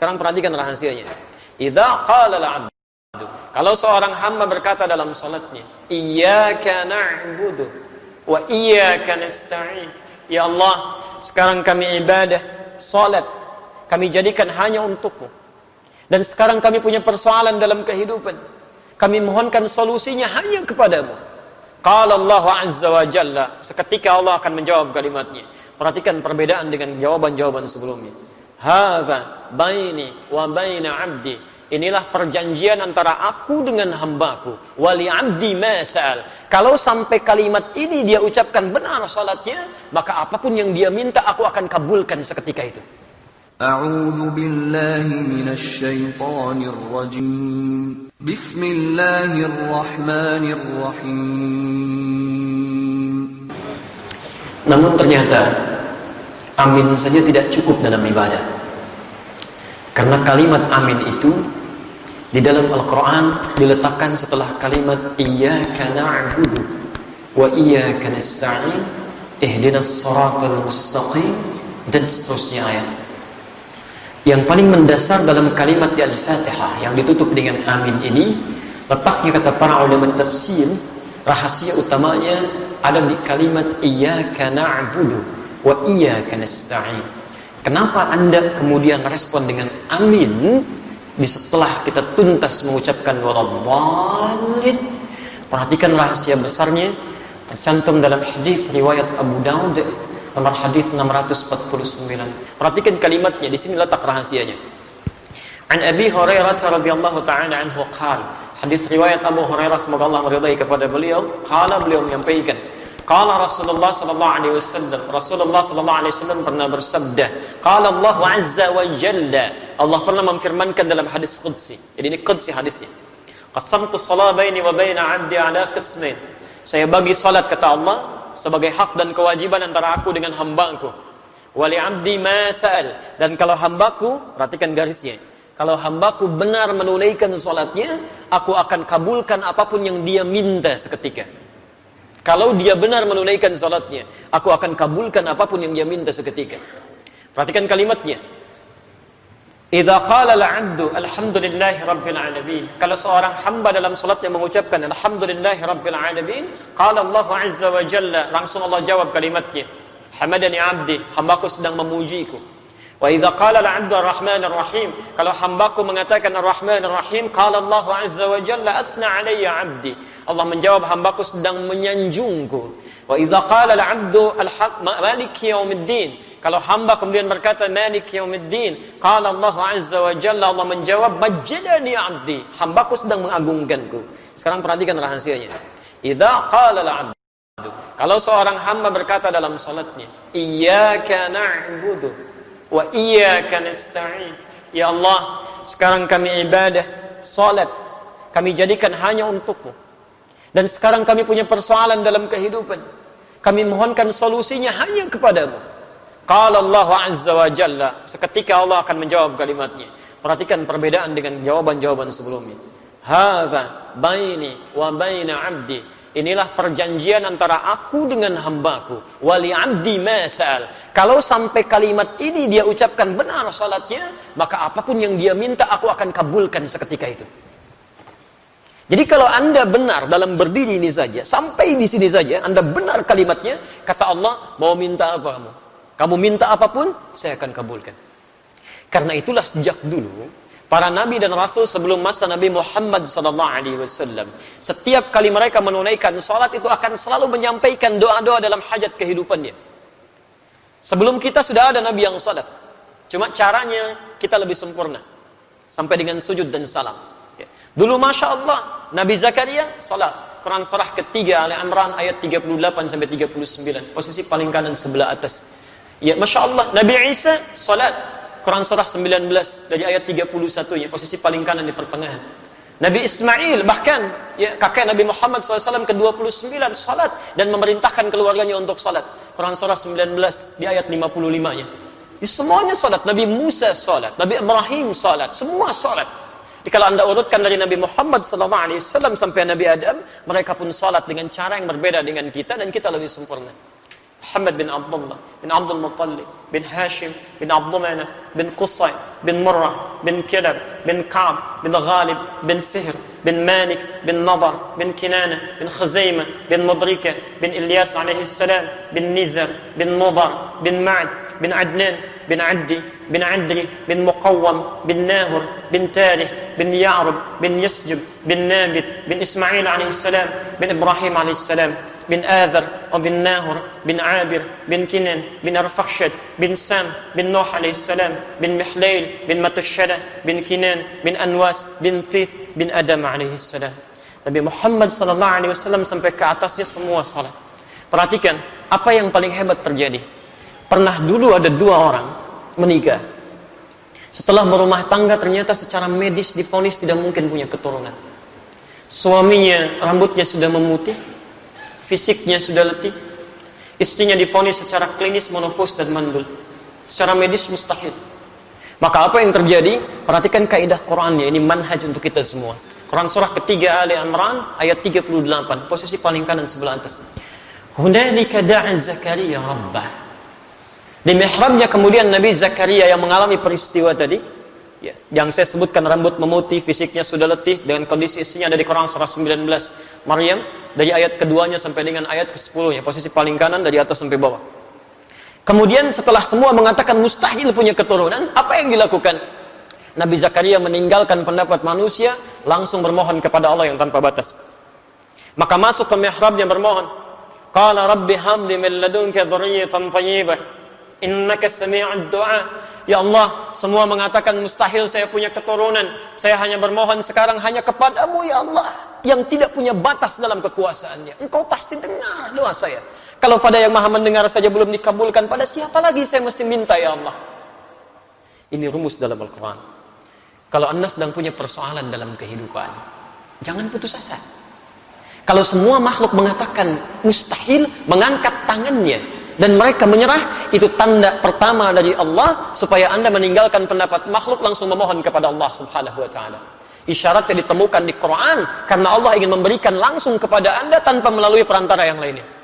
Sekarang perhatikan rahasianya. Idza qala al-'abdu, kalau seorang hamba berkata dalam salatnya, iyyaka na'budu wa iyyaka nasta'in. Ya Allah, sekarang kami ibadah, salat kami jadikan hanya untukmu. Dan sekarang kami punya persoalan dalam kehidupan. Kami mohonkan solusinya hanya kepadamu. Qala Allah Azza wa Jalla, seketika Allah akan menjawab kalimatnya. Perhatikan perbedaan dengan jawaban-jawaban sebelumnya. Hadza baini wa baina 'abdi. Inilah perjanjian antara aku dengan hambaku. Wali 'abdi ma sa'al. Kalau sampai kalimat ini dia ucapkan benar salatnya, maka apapun yang dia minta aku akan kabulkan seketika itu. A'udzu billahi minasy syaithanir rajim. Bismillahirrahmanirrahim. Namun ternyata amin saja tidak cukup dalam ibadah. Karena kalimat amin itu di dalam Al-Quran diletakkan setelah kalimat iyyaka na'budu wa iyyaka nasta'in ihdinas siratal mustaqim dan seterusnya ayat. Yang paling mendasar dalam kalimat di Al-Fatihah yang ditutup dengan amin ini, letaknya kata para ulama tafsir, rahasia utamanya ada di kalimat iyyaka na'budu wa iyyaka nasta'in. Kenapa Anda kemudian respon dengan amin di setelah kita tuntas mengucapkan waladhdallin? Perhatikan rahasia besarnya tercantum dalam hadis riwayat Abu Daud nomor hadis 649. Perhatikan kalimatnya, di sini letak rahasianya. An Abi Hurairah radhiyallahu ta'ala anhu qala, hadis riwayat Abu Hurairah semoga Allah meridai kepada beliau, qala, beliau menyampaikan, qala Rasulullah sallallahu alaihi wasallam, Rasulullah sallallahu alaihi wasallam pernah bersabda, qala Allah azza wa jalla, Allah pernah memfirmankan dalam hadis qudsi. Jadi ini qudsi hadisnya. Qasamtu shalah baini wa baina 'abdi ala qismain. Saya bagi salat kata Allah sebagai hak dan kewajiban antara aku dengan hambaku. Wali 'abdi ma sa'al, dan kalau hambaku, perhatikan garisnya, kalau hambaku benar menunaikan salatnya, aku akan kabulkan apapun yang dia minta seketika. Kalau dia benar menunaikan salatnya, aku akan kabulkan apapun yang dia minta seketika. Perhatikan kalimatnya. Idza qala al-'abdu alhamdulillahi rabbil alamin. Kalau seorang hamba dalam salatnya mengucapkan alhamdulillahi rabbil alamin, qala Allah azza wa jalla, langsung Allah jawab kalimatnya, hamadani 'abdi, hambaku sedang memujiku. Wa idza qala al-'abdu ar-rahmanir rahim, kalau hambaku mengatakan ar-rahmanir rahim, qala Allah azza wa jalla athna 'alayya 'abdi, Allah menjawab hambaku sedang menyanjungku. Wa idza qala al-'abdu maliki yaumiddin, kalau hamba kemudian berkata maliki yaumiddin, qala Allah azza wa jalla, Allah menjawab majjadani 'abdi, hambaku sedang mengagungkanku. Sekarang perhatikan rahasianya. Idza qala al-'abdu, kalau seorang hamba berkata dalam salatnya, iyyaka na'budu wa iyyaka nasta'in. Ya Allah, sekarang kami ibadah, salat kami jadikan hanya untukmu. Dan sekarang kami punya persoalan dalam kehidupan. Kami mohonkan solusinya hanya kepadamu. Qala Allah azza wa jalla, seketika Allah akan menjawab kalimatnya. Perhatikan perbedaan dengan jawaban-jawaban sebelumnya. Hadza baini wa baina 'abdi. Inilah perjanjian antara aku dengan hambaku. Wali 'abdi ma sa'al. Kalau sampai kalimat ini dia ucapkan benar salatnya, maka apapun yang dia minta aku akan kabulkan seketika itu. Jadi kalau Anda benar dalam berdiri ini saja, sampai di sini saja, Anda benar kalimatnya, kata Allah, mau minta apa kamu? Kamu minta apapun, saya akan kabulkan. Karena itulah sejak dulu, para nabi dan rasul sebelum masa Nabi Muhammad SAW, setiap kali mereka menunaikan salat itu akan selalu menyampaikan doa-doa dalam hajat kehidupannya. Sebelum kita sudah ada nabi yang salat. Cuma caranya kita lebih sempurna. Sampai dengan sujud dan salam. Dulu Masya Allah, Nabi Zakaria salat. Quran surah ketiga Ali Imran ayat 38-39. Posisi paling kanan sebelah atas. Ya Masya Allah, Nabi Isa salat. Quran surah 19 dari ayat 31-nya. Posisi paling kanan di pertengahan. Nabi Ismail bahkan ya, kakek Nabi Muhammad SAW ke-29 salat dan memerintahkan keluarganya untuk salat. Quran surah 19 di ayat 55-nya. Semuanya salat. Nabi Musa salat, Nabi Ibrahim salat, semua salat. Jadi kalau Anda urutkan dari Nabi Muhammad SAW sampai Nabi Adam, mereka pun salat dengan cara yang berbeda dengan kita dan kita lebih sempurna. Muhammad bin Abdullah bin Abdul Muttalib bin Hashim bin Abdul Manaf bin Qusay bin Murrah bin Kilab bin Ka'ab bin Ghalib bin Fihr bin Malik bin Nadar bin Kinana bin Khuzaimah bin Mudrika bin Ilyas alaihi salam bin Nizar bin Mudar bin Ma'ad bin Adnan bin Addi bin Adri bin Muqawwam bin Nahur bin Tarih bin Ya'rub bin Yasjub bin Nabit bin Ismail alaihi salam bin Ibrahim alaihi salam bin Adhar bin Nahur bin Abir bin Kinan bin Arfakhshad bin Sam bin Nuh alaihi salam bin Mihlail bin Matushada bin Kinan bin Anwas bin Thith bin Adam alaihi salam. Nabi Muhammad sallallahu alaihi wasallam sampai ke atasnya semua salat. Perhatikan apa yang paling hebat terjadi. Pernah dulu ada 2 orang menikah. Setelah berumah tangga ternyata secara medis divonis tidak mungkin punya keturunan. Suaminya rambutnya sudah memutih, fisiknya sudah letih. Istrinya divonis secara klinis menopause dan mandul. Secara medis mustahil. Maka apa yang terjadi? Perhatikan kaidah Qur'annya, ini manhaj untuk kita semua. Quran surah ketiga Ali Imran ayat 38, posisi paling kanan sebelah atas. Hunalika da'a Zakaria rabbah. Di mihrabnya kemudian Nabi Zakaria yang mengalami peristiwa tadi, ya, yang saya sebutkan rambut memutih, fisiknya sudah letih, dengan kondisi istrinya ada di Quran surah 19 Maryam, dari ayat keduanya sampai dengan ayat ke-10 posisi paling kanan dari atas sampai bawah. Kemudian setelah semua mengatakan mustahil punya keturunan, apa yang dilakukan? Nabi Zakaria meninggalkan pendapat manusia, langsung bermohon kepada Allah yang tanpa batas. Maka masuk ke mihrabnya bermohon. Qala rabbi hamli min ladunka dzurriyyatan thayyibah innaka sami'ud du'a. Ya Allah, semua mengatakan mustahil saya punya keturunan. Saya hanya bermohon sekarang hanya kepadamu ya Allah, yang tidak punya batas dalam kekuasaannya. Engkau pasti dengar doa saya. Kalau pada yang maha mendengar saja belum dikabulkan, pada siapa lagi saya mesti minta ya Allah? Ini rumus dalam Al-Quran. Kalau Anda sedang punya persoalan dalam kehidupan, jangan putus asa. Kalau semua makhluk mengatakan mustahil, mengangkat tangannya dan mereka menyerah, itu tanda pertama dari Allah supaya Anda meninggalkan pendapat makhluk, langsung memohon kepada Allah Subhanahu wa taala. Isyarat yang ditemukan di Quran karena Allah ingin memberikan langsung kepada Anda tanpa melalui perantara yang lainnya.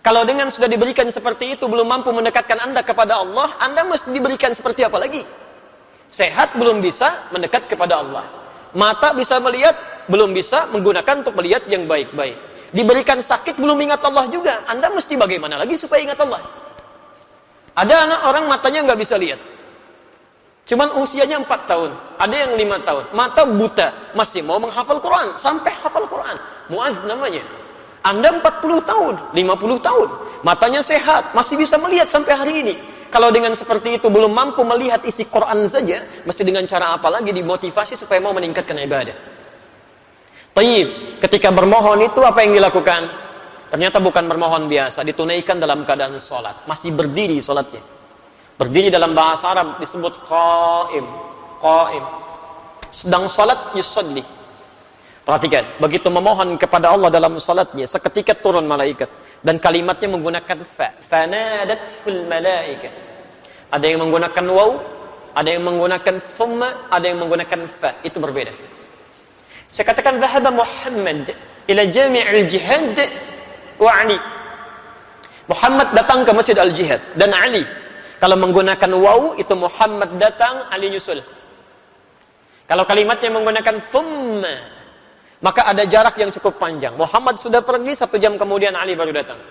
Kalau dengan sudah diberikan seperti itu belum mampu mendekatkan Anda kepada Allah, Anda mesti diberikan seperti apa lagi? Sehat belum bisa mendekat kepada Allah. Mata bisa melihat, belum bisa menggunakan untuk melihat yang baik-baik. Diberikan sakit belum ingat Allah juga. Anda mesti bagaimana lagi supaya ingat Allah? Ada anak orang matanya nggak bisa lihat, cuman usianya 4 tahun, ada yang 5 tahun, mata buta, masih mau menghafal Quran, sampai hafal Quran. Muaz namanya. Anda 40 tahun, 50 tahun, matanya sehat, masih bisa melihat sampai hari ini. Kalau dengan seperti itu belum mampu melihat isi Quran saja, mesti dengan cara apa lagi dimotivasi supaya mau meningkatkan ibadah? Tayyib, ketika bermohon itu apa yang dilakukan? Ternyata bukan bermohon biasa, ditunaikan dalam keadaan sholat, masih berdiri sholatnya. Berdiri dalam bahasa Arab disebut qaim, qaim. Sedang sholat yusalli. Perhatikan, begitu memohon kepada Allah dalam sholatnya, seketika turun malaikat. Dan kalimatnya menggunakan fa. Fanadatul malaika. Ada yang menggunakan waw, ada yang menggunakan thumma, ada yang menggunakan fa. Itu berbeda. Saya katakan dhahaba Muhammad ila jami'il jihad wa Ali. Muhammad datang ke Masjid Al-Jihad dan Ali. Kalau menggunakan waw itu Muhammad datang, Ali nyusul. Kalau kalimatnya menggunakan thumma, maka ada jarak yang cukup panjang. Muhammad sudah pergi, 1 jam kemudian Ali baru datang.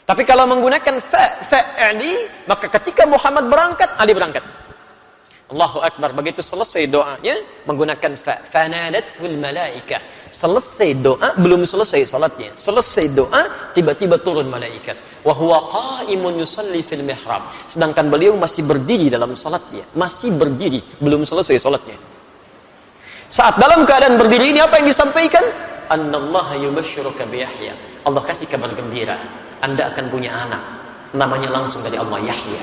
Tapi kalau menggunakan fa Ali, maka ketika Muhammad berangkat, Ali berangkat. Allahu Akbar. Begitu selesai doanya menggunakan fa. Fanadatul malaika. Selesai doa, belum selesai salatnya. Selesai doa, tiba-tiba turun malaikat. Wa huwa qa'imun yusalli fil mihrab. Sedangkan beliau masih berdiri dalam salatnya. Masih berdiri, belum selesai salatnya. Saat dalam keadaan berdiri ini apa yang disampaikan? Annallaha yubashshiruka bi Yahya. Allah kasih kabar gembira, Anda akan punya anak. Namanya langsung dari Allah, Yahya.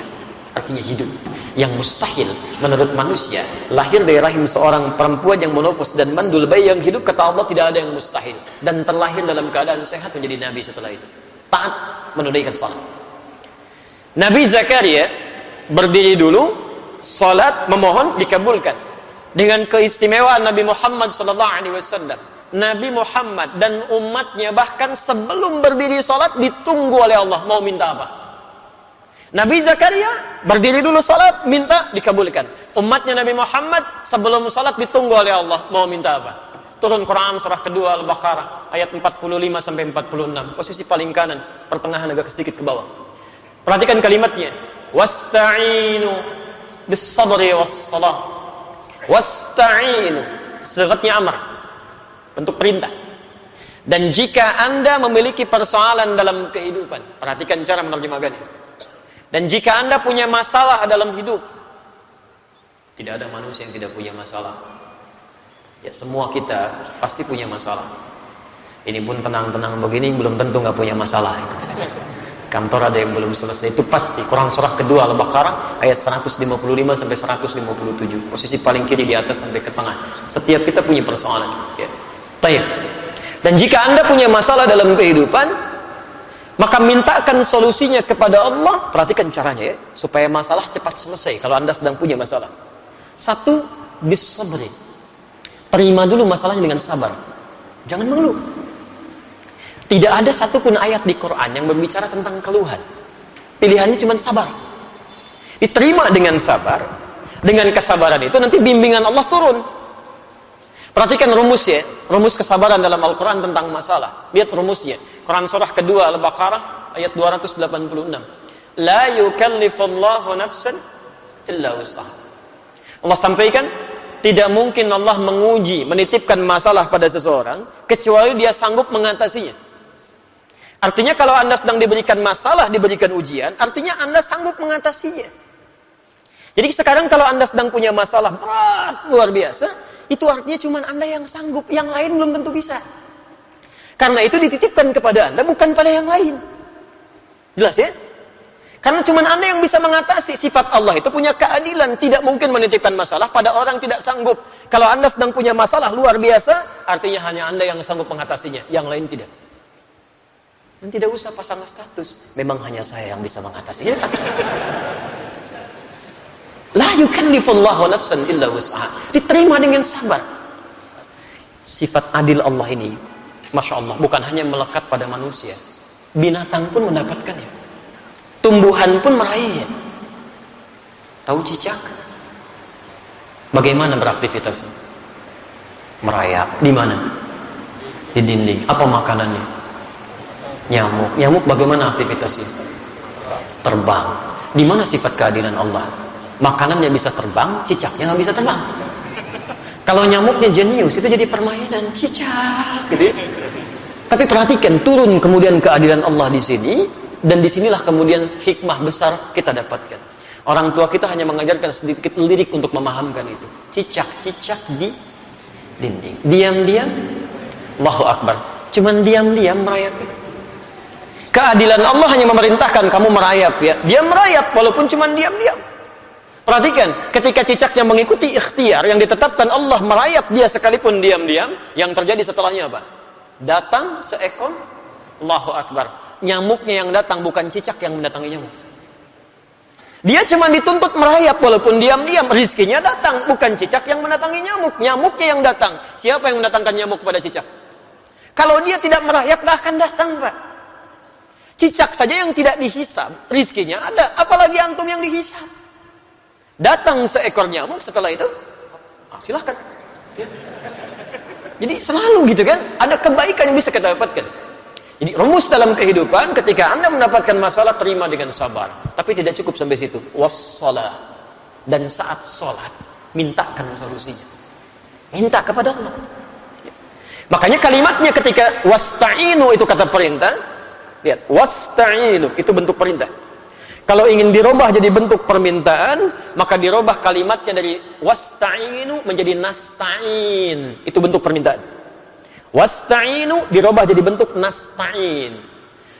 Artinya hidup. Yang mustahil menurut manusia, lahir dari rahim seorang perempuan yang monofos dan mandul, bayi yang hidup, kata Allah tidak ada yang mustahil. Dan terlahir dalam keadaan sehat menjadi nabi setelah itu. Taat menunaikan salat. Nabi Zakaria berdiri dulu, salat, memohon, dikabulkan. Dengan keistimewaan Nabi Muhammad SAW, Nabi Muhammad dan umatnya bahkan sebelum berdiri sholat ditunggu oleh Allah mau minta apa. Nabi Zakaria berdiri dulu sholat, minta, dikabulkan. Umatnya Nabi Muhammad sebelum sholat ditunggu oleh Allah mau minta apa. Turun Quran surah kedua Al-Baqarah ayat 45 sampai 46, posisi paling kanan, pertengahan agak sedikit ke bawah. Perhatikan kalimatnya. Wasta'inu bis-sabri was-salah. Wasta'inu, sigatnya amr, bentuk perintah. Dan jika Anda memiliki persoalan dalam kehidupan, perhatikan cara menerjemahkannya. Dan jika Anda punya masalah dalam hidup, tidak ada manusia yang tidak punya masalah. Ya, semua kita pasti punya masalah. Ini pun tenang-tenang begini belum tentu nggak punya masalah. Kantor ada yang belum selesai, itu pasti. Quran surah kedua Al-Baqarah ayat 155 sampai 157, posisi paling kiri di atas sampai ke tengah. Setiap kita punya persoalan, ya. Baik. Dan jika Anda punya masalah dalam kehidupan, maka mintakan solusinya kepada Allah. Perhatikan caranya, ya, supaya masalah cepat selesai. Kalau Anda sedang punya masalah, satu, bis-sabri, terima dulu masalahnya dengan sabar, jangan mengeluh. Tidak ada satupun ayat di Quran yang berbicara tentang keluhan. Pilihannya cuma sabar. Diterima dengan sabar. Dengan kesabaran itu nanti bimbingan Allah turun. Perhatikan rumus, ya, rumus kesabaran dalam Al-Quran tentang masalah. Lihat rumusnya. Quran surah kedua Al-Baqarah ayat 286. La yukallifullahu nafsan illa wus'aha. Allah sampaikan, tidak mungkin Allah menguji, menitipkan masalah pada seseorang kecuali dia sanggup mengatasinya. Artinya kalau Anda sedang diberikan masalah, diberikan ujian, artinya Anda sanggup mengatasinya. Jadi sekarang kalau Anda sedang punya masalah berat, luar biasa, itu artinya cuma Anda yang sanggup, yang lain belum tentu bisa. Karena itu dititipkan kepada Anda, bukan pada yang lain. Jelas, ya? Karena cuma Anda yang bisa mengatasi. Sifat Allah itu punya keadilan, tidak mungkin menitipkan masalah pada orang tidak sanggup. Kalau Anda sedang punya masalah luar biasa, artinya hanya Anda yang sanggup mengatasinya, yang lain tidak. Dan tidak usah pasang status, memang hanya saya yang bisa mengatasinya. La yukallifullahu nafsan illa wus'aha. Diterima dengan sabar. Sifat adil Allah ini, Masya Allah, bukan hanya melekat pada manusia, binatang pun mendapatkannya, tumbuhan pun meraihnya. Tahu cicak bagaimana beraktivitasnya? Merayap. Di mana? Di dinding. Apa makanannya? Nyamuk. Nyamuk bagaimana aktivitasnya? Terbang. Di mana sifat keadilan Allah? Makanannya bisa terbang, cicaknya nggak bisa terbang. Kalau nyamuknya jenius, itu jadi permainan cicak, gitu. Tapi perhatikan, turun kemudian keadilan Allah di sini, dan disinilah kemudian hikmah besar kita dapatkan. Orang tua kita hanya mengajarkan sedikit lirik untuk memahamkan itu. Cicak-cicak di dinding. Diam-diam, Allahu Akbar. Cuman diam-diam merayap. Keadilan Allah hanya memerintahkan kamu merayap, ya. Dia merayap walaupun cuma diam-diam. Perhatikan, ketika cicaknya mengikuti ikhtiar yang ditetapkan Allah, merayap dia sekalipun diam-diam, yang terjadi setelahnya apa? Datang seekor, Allahu Akbar. Nyamuknya yang datang, bukan cicak yang mendatangi nyamuk. Dia cuma dituntut merayap walaupun diam-diam, rizkinya datang, bukan cicak yang mendatangi nyamuk. Nyamuknya yang datang. Siapa yang mendatangkan nyamuk pada cicak? Kalau dia tidak merayap, gak akan datang, Pak. Cicak saja yang tidak dihisab, rizkinya ada, apalagi antum yang dihisab. Datang seekor nyamuk, setelah itu silahkan, ya. Jadi selalu gitu kan, ada kebaikan yang bisa kita dapatkan. Jadi rumus dalam kehidupan, ketika Anda mendapatkan masalah, terima dengan sabar. Tapi tidak cukup sampai situ. Wassalah. Dan saat sholat, mintakan solusinya. Minta kepada Allah, ya. Makanya kalimatnya ketika wasta'inu itu kata perintah. Lihat, wasta'inu itu bentuk perintah. Kalau ingin dirubah jadi bentuk permintaan, maka dirubah kalimatnya dari wasta'inu menjadi nasta'in. Itu bentuk permintaan. Wasta'inu dirubah jadi bentuk nasta'in.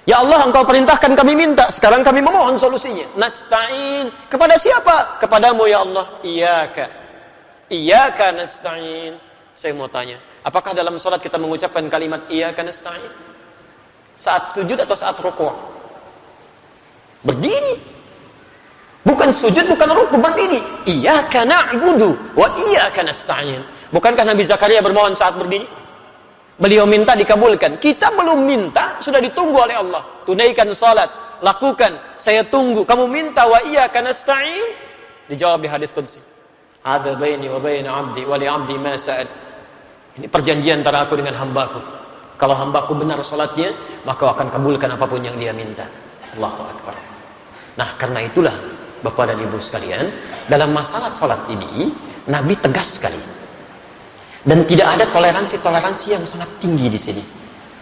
Ya Allah, Engkau perintahkan kami minta, sekarang kami memohon solusinya. Nasta'in. Kepada siapa? Kepadamu ya Allah. Iyyaka nasta'in. Saya mau tanya, apakah dalam sholat kita mengucapkan kalimat iyyaka nasta'in? Saat sujud atau saat rukuk? Berdiri. Bukan sujud, bukan rukuk, berdiri. Iyyaka na'budu wa iyyaka nasta'in. Bukankah Nabi Zakaria bermohon saat berdiri? Beliau minta dikabulkan. Kita belum minta, sudah ditunggu oleh Allah. Tunaikan salat, lakukan, saya tunggu. Kamu minta wa iyyaka nasta'in, dijawab di hadis qudsi. Ada baini wa baina 'abdi wa li 'abdi ma sa'ad. Ini perjanjian antara aku dengan hambaku. Kalau hambaku benar salatnya, maka akan kabulkan apapun yang dia minta. Allahu akbar. Nah, karena itulah Bapak dan Ibu sekalian, dalam masalah salat ini Nabi tegas sekali. Dan tidak ada toleransi yang sangat tinggi di sini.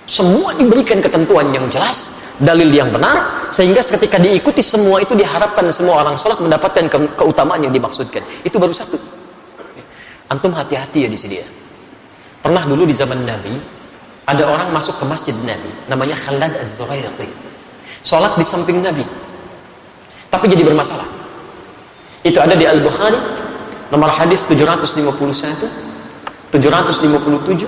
Semua diberikan ketentuan yang jelas, dalil yang benar, sehingga ketika diikuti semua itu diharapkan semua orang sholat mendapatkan keutamaan yang dimaksudkan. Itu baru satu. Antum hati-hati ya di sini ya. Pernah dulu di zaman Nabi, ada orang masuk ke masjid Nabi, namanya Khalad Az-Zurairqi. Sholat di samping Nabi, tapi jadi bermasalah. Itu ada di Al-Bukhari, nomor hadis 751. 757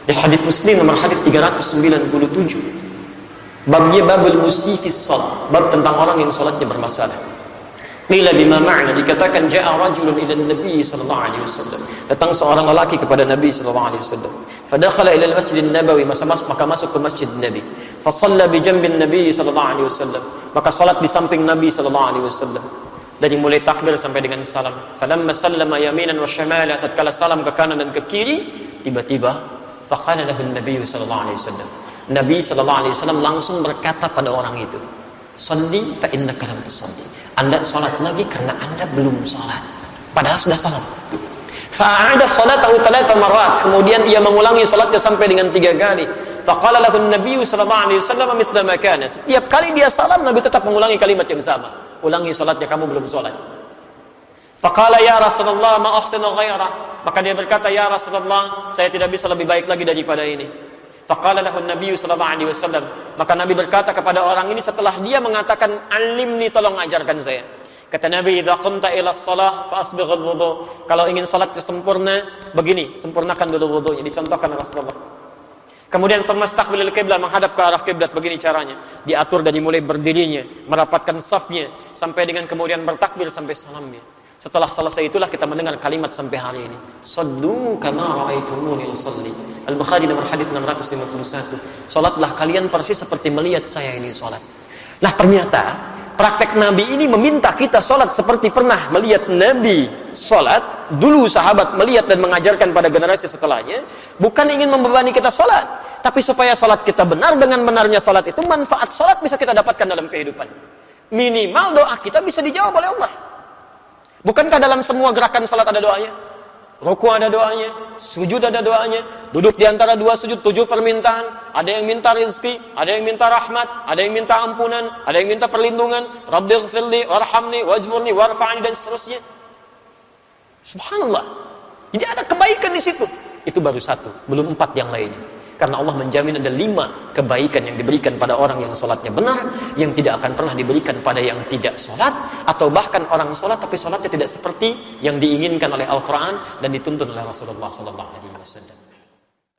di hadis Muslim nomor hadis 397. Babnya babul musifis salat, bab tentang orang yang salatnya bermasalah. Qila bima ma'na, dikatakan ja'a rajulun ila Nabi sallallahu alaihi wasallam, datang seorang lelaki kepada Nabi sallallahu alaihi wasallam. Fadakhala ila al-masjid an-nabawi, maka masuk ke masjid Nabi. Fa shalla bi janbin Nabi sallallahu alaihi wasallam, maka salat di samping Nabi sallallahu alaihi wasallam. Dari mulai takbir sampai dengan salam. Falamma sallama yaminan wa shamala, tatkala salam ke kanan dan ke kiri, tiba-tiba faqala lahu an-nabiy sallallahu alaihi wasallam. Nabi sallallahu alaihi wasallam langsung berkata pada orang itu, "Shalli fa innaka lam tusalli." Anda salat lagi karena Anda belum salat. Padahal sudah salam. Fa'ada salatahu thalatha marrat, kemudian ia mengulangi salatnya sampai dengan 3 kali. Faqala lahu an-nabiy sallallahu alaihi wasallam mithla ma kana. Setiap kali dia salam, Nabi tetap mengulangi kalimat yang sama. Ulangi salatnya, kamu belum salat. Faqala ya Rasulullah ma ahsinu ghairah. Maka dia berkata, ya Rasulullah, saya tidak bisa lebih baik lagi daripada ini. Faqala lahu an-nabiy sallallahu alaihi wasallam. Maka Nabi berkata kepada orang ini setelah dia mengatakan, "Alimni, tolong ajarkan saya." Kata Nabi, "Idza qumta ila shalah fa asbighul wudu." Kalau ingin salatnya sempurna, begini, sempurnakan dulu wudunya, dicontohkan Rasulullah. Kemudian famastaqbilal qiblah, menghadap ke arah kiblat, begini caranya. Diatur dari mulai berdirinya, merapatkan safnya, sampai dengan kemudian bertakbir sampai salamnya. Setelah selesai itulah kita mendengar kalimat sampai hari ini. Sallu kama ra'aitumuni usalli. Al-Bukhari nomor hadis 651. Salatlah kalian persis seperti melihat saya ini salat. Nah, ternyata praktek Nabi ini meminta kita salat seperti pernah melihat Nabi salat. Dulu sahabat melihat dan mengajarkan pada generasi setelahnya, bukan ingin membebani kita salat, tapi supaya salat kita benar. Dengan benarnya salat itu, manfaat salat bisa kita dapatkan dalam kehidupan. Minimal doa kita bisa dijawab oleh Allah. Bukankah dalam semua gerakan salat ada doanya? Ruku ada doanya, sujud ada doanya, duduk di antara 2 sujud 7 permintaan. Ada yang minta rezeki, ada yang minta rahmat, ada yang minta ampunan, ada yang minta perlindungan. Rabbighfirli warhamni wajburni warfa'ni, dan seterusnya. Subhanallah. Jadi ada kebaikan di situ. Itu baru 1, belum 4 yang lainnya. Karena Allah menjamin ada 5 kebaikan yang diberikan pada orang yang sholatnya benar, yang tidak akan pernah diberikan pada yang tidak sholat, atau bahkan orang sholat tapi sholatnya tidak seperti yang diinginkan oleh Al-Quran dan dituntun oleh Rasulullah SAW.